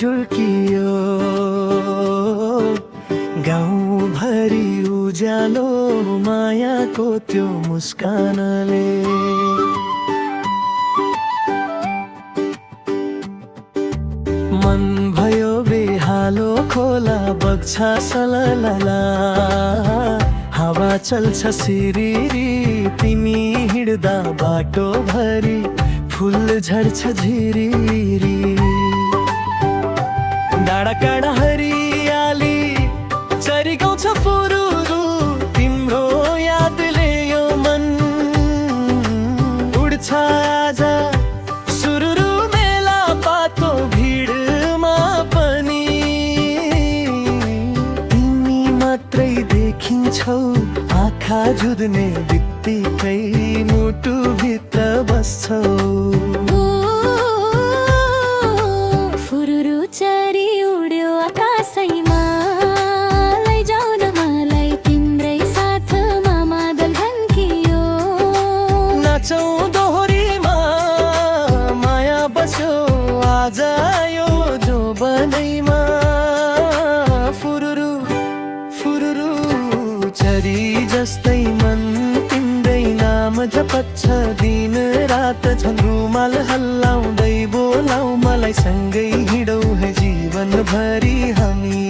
झुल्कियो गाउँभरि उज्यालो मायाको त्यो मुस्कानले। मन भयो बेहालो खोला बग्छ सललला, हावा चल्छ सिरिरी तिमी हिँड्दा बाटो भरि फुल झर्छ झिरिरी। डाँडा काँडा हरियाली चरी गाउँछ फुरुरु, तिम्रो यादले यो मन उड्छ आज सुरुरु। मेला पातो भिडमा पनि तिमी मात्रै देखिन्छौ, आँखा जुध्ने बित्तिकै मुटुभित्र बस्छौ। फुरुरु चरी उड्यो आकाशैमा, लैजाऊ न मलाई तिम्रै साथमा मादल ढन्कियो। नाचौँ दोहोरीमा माया बस्यो आज यो जोबनैमा। फुरुरु फुरुरु चरी जस्तै मन तिम्रै नाम जपच्छ दिन रात। झन् रुमाल हल्लाउँदै बोलाऊ मलाई, सँगै हिँडौँ है जीवनभरि हामी।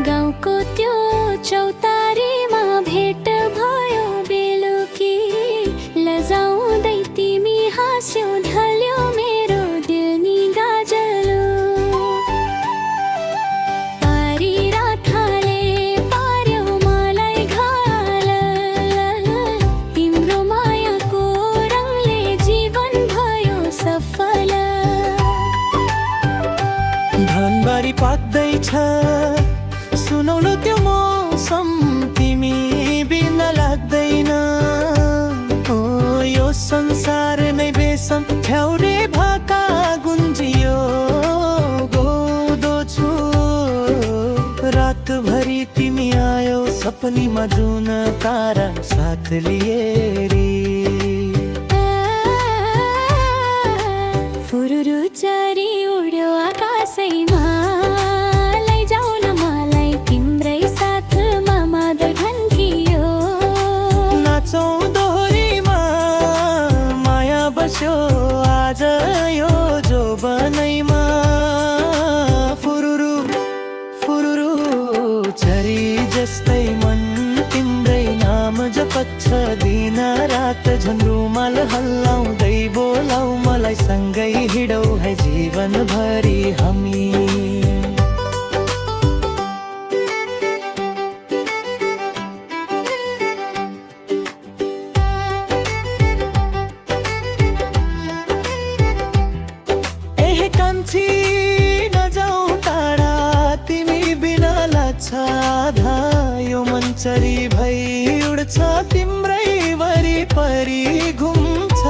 गाउँको त्यो चौतारीमा भेट भयो बेलुकी, लजाउँदै तिमी हाँस्यौ ढल्यो मेरो दिल नि गाजलो। पारी रातले पार्यौ मलाई घाल, तिम्रो मायाको रङले जीवन भयो सफल। धनबारी पाक्दैछ सुनौलो त्यो मौसम, तिमी बिना लाग्दैन। ओ यो संसार नै बेसम ठ्याउरे भाका गुन्जियो गोदो छु। रातभरि तिमी आयो सपनीमा जुन तारा साथ लिएरी। फुरुरु चरी उड्यो आकाशैमा, लैजाऊ न मलाई तिम्रै साथमा मादल ढन्कियो। नाचौँ दोहोरीमा माया बस्यो आज यो जोबनैमा। फुरुरु फुरुरु चरी जस्तै मन तिम्रै नाम जपच्छ दिन रात। झन् रुमाल हल्लाउँदै बोलाऊ मलाई, सँगै हिँडौँ है जीवनभरि हामी। कान्छी नजाऊ टाढा तिमी बिना लाग्छ आधा, यो मन चरी भई उड्छ तिम्रै वरिपरि घुम्छ।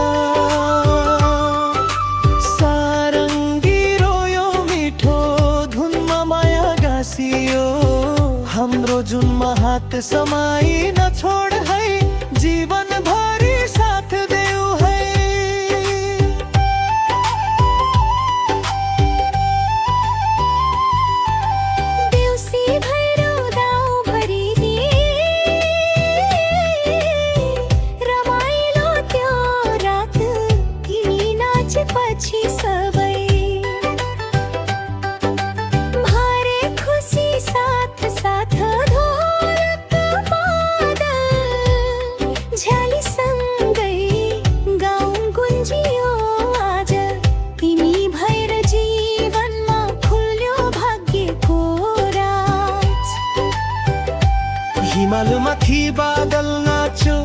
सारङ्गी रोयो मिठो धुनमा माया गाँसियो, हाम्रो जुनमा हात समाई नछोड है जीवनभरि साथ देऊ है। पछि सबै भरे खुसी साथ साथ ढोलक बादल झ्याली सँगै गाउँ गुन्जियो आज। तिमी भएर जीवनमा खुल्यो भाग्यको राज। हिमालमाथि बादल नाच्यो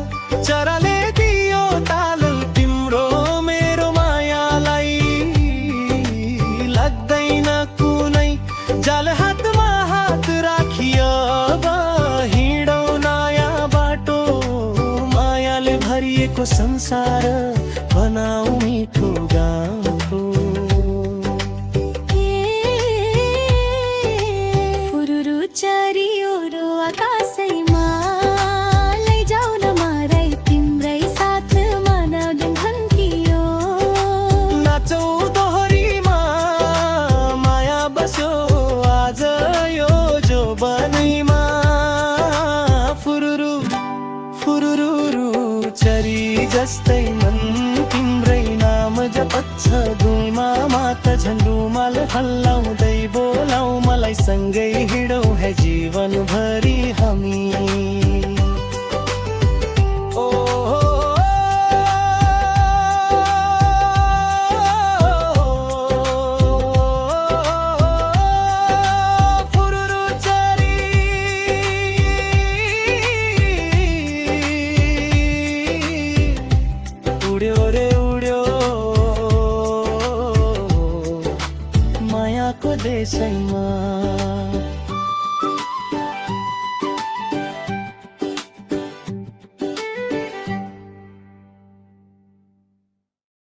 चराले दियो ताल, तिम्रो मेरो मायालाई लाग्दैन कुनै जाल। हातमा हात राखियो हिँडौँ नयाँ बाटो, मायाले भरिएको संसार बनाऊ मिठो गाउँ। चरियो आकाशैमा लैजाऊ न मारै तिम्रै साथ मानव ढन्कियो नाचौ दोहोरीमा माया बस्यो आज यो जोबनैमा फुरुरु फुरुरु चरी जस्तै मन तिम्रै नाम जपच्छ दुईमा मात झन्डुमाल हल्लाउँदै बोलाऊ मलाई सँगै हिँडौ है जीवन भरि हामी ओ फुरुरु चरी उड्यो रे उड्यो मायाको देशैमा